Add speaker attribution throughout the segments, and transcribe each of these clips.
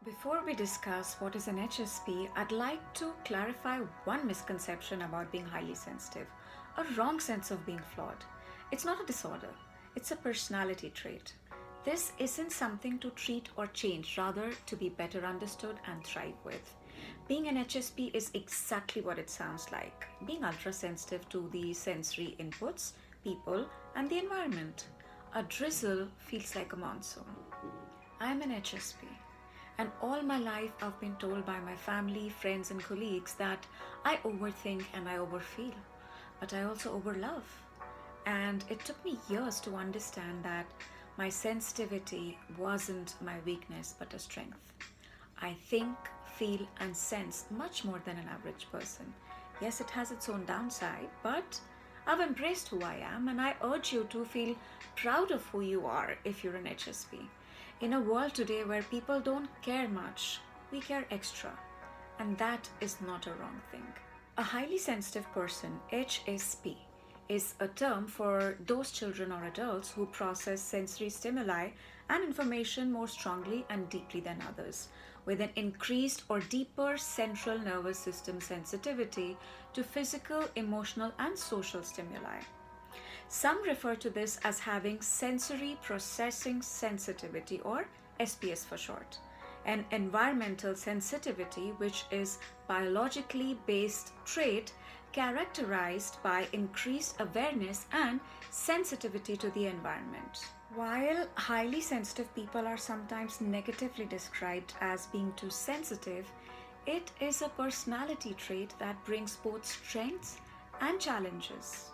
Speaker 1: Before we discuss what is an HSP, I'd like to clarify one misconception about being highly sensitive, a wrong sense of being flawed. It's not a disorder, it's a personality trait. This isn't something to treat or change, rather, to be better understood and thrive with. Being an HSP is exactly what it sounds like, being ultra sensitive to the sensory inputs, people, and the environment. A drizzle feels like a monsoon. I'm an HSP. And all my life, I've been told by my family, friends, and colleagues that I overthink and I overfeel, but I also overlove. And it took me years to understand that my sensitivity wasn't my weakness but a strength. I think, feel, and sense much more than an average person. Yes, it has its own downside, but I've embraced who I am, and I urge you to feel proud of who you are if you're an HSP. In a world today where people don't care much, we care extra, and that is not a wrong thing. A highly sensitive person, HSP, is a term for those children or adults who process sensory stimuli and information more strongly and deeply than others, with an increased or deeper central nervous system sensitivity to physical, emotional, and social stimuli. Some refer to this as having sensory processing sensitivity, or SPS for short, an environmental sensitivity, which is biologically based trait characterized by increased awareness and sensitivity to the environment. While highly sensitive people are sometimes negatively described as being too sensitive, it is a personality trait that brings both strengths and challenges.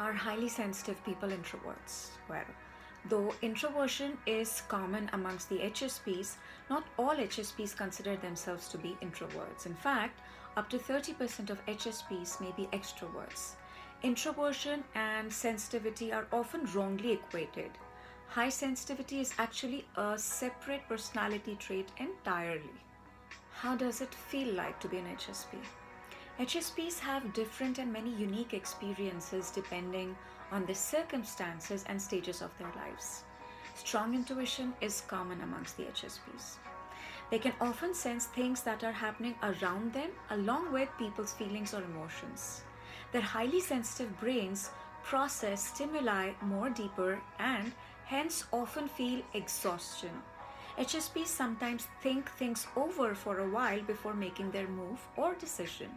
Speaker 1: Are highly sensitive people introverts? Well, though introversion is common amongst the HSPs, not all HSPs consider themselves to be introverts. In fact, up to 30% of HSPs may be extroverts. Introversion and sensitivity are often wrongly equated. High sensitivity is actually a separate personality trait entirely. How does it feel like to be an HSP? HSPs have different and many unique experiences depending on the circumstances and stages of their lives. Strong intuition is common amongst the HSPs. They can often sense things that are happening around them along with people's feelings or emotions. Their highly sensitive brains process stimuli more deeper and hence often feel exhaustion. HSPs sometimes think things over for a while before making their move or decision.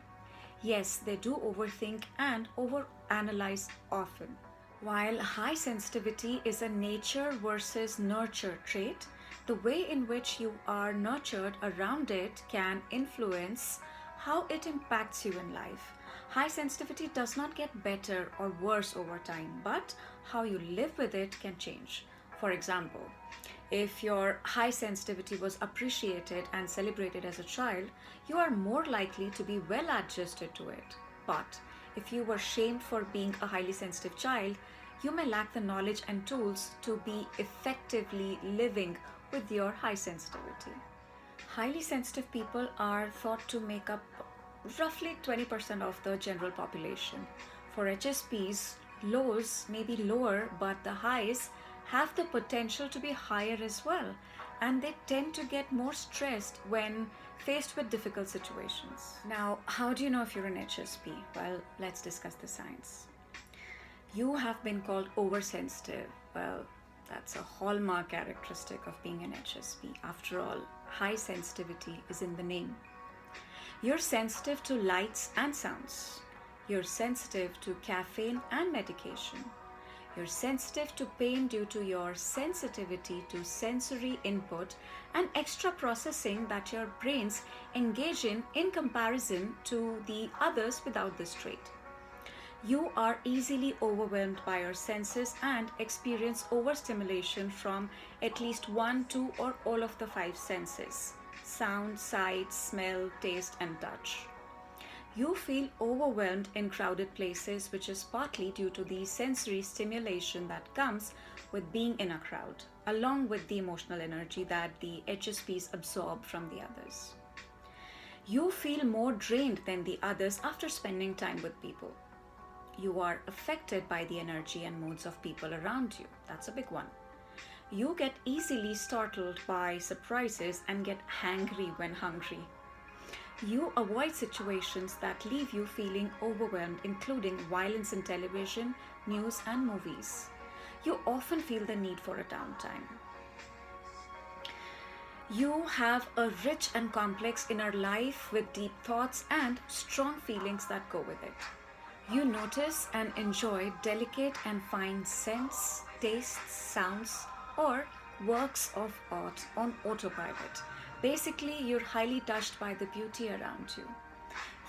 Speaker 1: Yes, they do overthink and overanalyze often. While high sensitivity is a nature versus nurture trait, the way in which you are nurtured around it can influence how it impacts you in life. High sensitivity does not get better or worse over time, but how you live with it can change. For example, if your high sensitivity was appreciated and celebrated as a child, you are more likely to be well adjusted to it. But if you were shamed for being a highly sensitive child, you may lack the knowledge and tools to be effectively living with your high sensitivity. Highly sensitive people are thought to make up roughly 20% of the general population. For HSPs, lows may be lower, but the highs have the potential to be higher as well, and they tend to get more stressed when faced with difficult situations. Now, how do you know if you're an HSP? Well, let's discuss the signs. You have been called oversensitive. Well, that's a hallmark characteristic of being an HSP. After all, high sensitivity is in the name. You're sensitive to lights and sounds. You're sensitive to caffeine and medication. You're sensitive to pain due to your sensitivity to sensory input and extra processing that your brains engage in comparison to the others without this trait. You are easily overwhelmed by your senses and experience overstimulation from at least one, two, or all of the five senses: sound, sight, smell, taste, and touch. You feel overwhelmed in crowded places, which is partly due to the sensory stimulation that comes with being in a crowd, along with the emotional energy that the HSPs absorb from the others. You feel more drained than the others after spending time with people. You are affected by the energy and moods of people around you. That's a big one. You get easily startled by surprises and get hangry when hungry. You avoid situations that leave you feeling overwhelmed, including violence in television, news, and movies. You often feel the need for a downtime. You have a rich and complex inner life with deep thoughts and strong feelings that go with it. You notice and enjoy delicate and fine scents, tastes, sounds, or works of art on autopilot. Basically, you're highly touched by the beauty around you.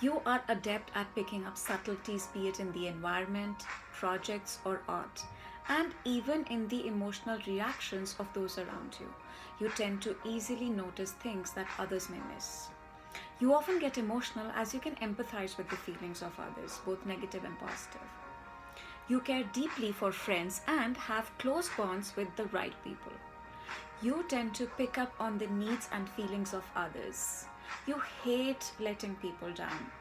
Speaker 1: You are adept at picking up subtleties, be it in the environment, projects, or art, and even in the emotional reactions of those around you. You tend to easily notice things that others may miss. You often get emotional as you can empathize with the feelings of others, both negative and positive. You care deeply for friends and have close bonds with the right people. You tend to pick up on the needs and feelings of others. You hate letting people down.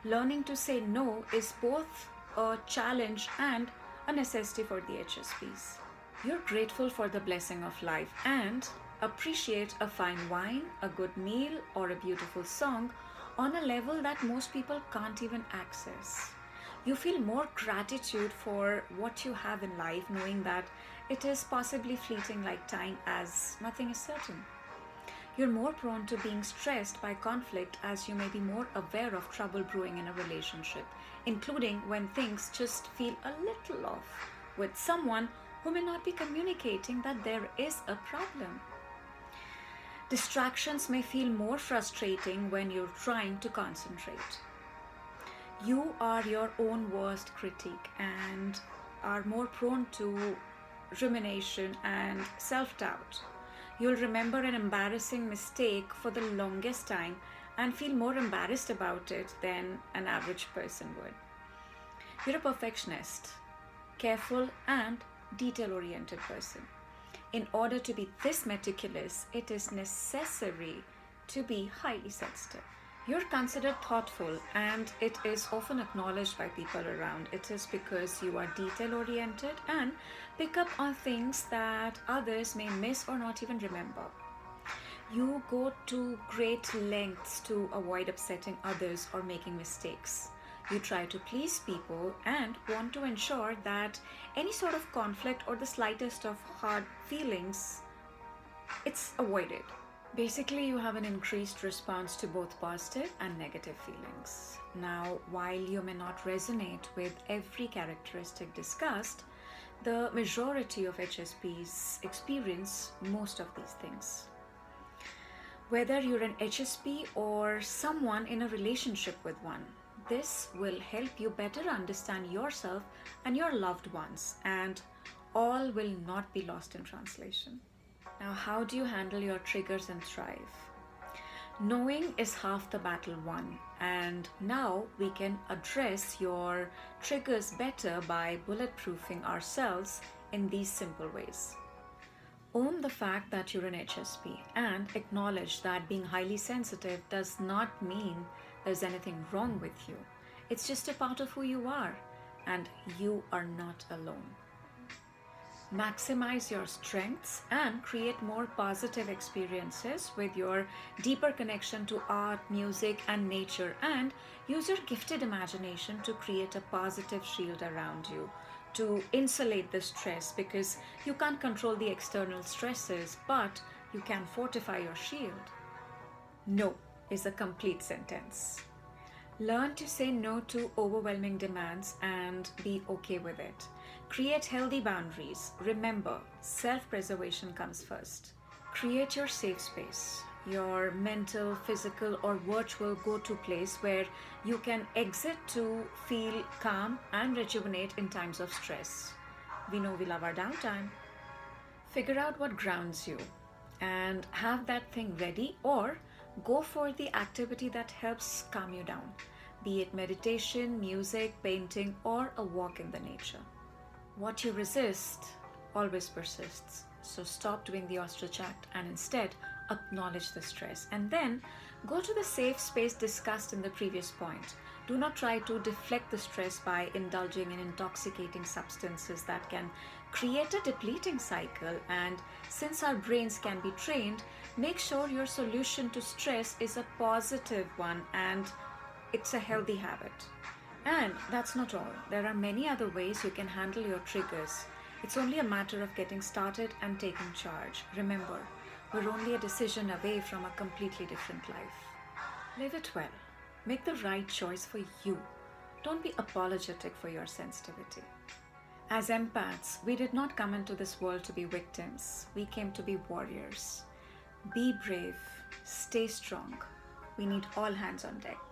Speaker 1: Learning to say no is both a challenge and a necessity for the HSPs. You're grateful for the blessing of life and appreciate a fine wine, a good meal, or a beautiful song on a level that most people can't even access. You feel more gratitude for what you have in life, knowing that it is possibly fleeting like time, as nothing is certain. You're more prone to being stressed by conflict as you may be more aware of trouble brewing in a relationship, including when things just feel a little off with someone who may not be communicating that there is a problem. Distractions may feel more frustrating when you're trying to concentrate. You are your own worst critic and are more prone to rumination and self doubt. You'll remember an embarrassing mistake for the longest time and feel more embarrassed about it than an average person would. You're a perfectionist, careful, and detail oriented person. In order to be this meticulous, it is necessary to be highly sensitive. You're considered thoughtful and it is often acknowledged by people around. It is because you are detail oriented and pick up on things that others may miss or not even remember. You go to great lengths to avoid upsetting others or making mistakes. You try to please people and want to ensure that any sort of conflict or the slightest of hard feelings, it's avoided. Basically, you have an increased response to both positive and negative feelings. Now, while you may not resonate with every characteristic discussed, the majority of HSPs experience most of these things. Whether you're an HSP or someone in a relationship with one, this will help you better understand yourself and your loved ones, and all will not be lost in translation. Now, how do you handle your triggers and thrive? Knowing is half the battle won, and now we can address your triggers better by bulletproofing ourselves in these simple ways. Own the fact that you're an HSP and acknowledge that being highly sensitive does not mean there's anything wrong with you. It's just a part of who you are, and you are not alone. Maximize your strengths and create more positive experiences with your deeper connection to art, music, and nature, and use your gifted imagination to create a positive shield around you to insulate the stress, because you can't control the external stresses, but you can fortify your shield. No is a complete sentence. Learn to say no to overwhelming demands and be okay with it. Create healthy boundaries. Remember, self-preservation comes first. Create your safe space, your mental, physical, or virtual go-to place where you can exit to feel calm and rejuvenate in times of stress. We know we love our downtime. Figure out what grounds you and have that thing ready, or go for the activity that helps calm you down, be it meditation, music, painting, or a walk in the nature. What you resist always persists. So stop doing the ostrich act and instead acknowledge the stress. And then go to the safe space discussed in the previous point. Do not try to deflect the stress by indulging in intoxicating substances that can Create a depleting cycle, and since our brains can be trained, make sure your solution to stress is a positive one and it's a healthy habit. And that's not all. There are many other ways you can handle your triggers. It's only a matter of getting started and taking charge. Remember, we're only a decision away from a completely different life. Live it well. Make the right choice for you. Don't be apologetic for your sensitivity. As empaths, we did not come into this world to be victims. We came to be warriors. Be brave. Stay strong. We need all hands on deck.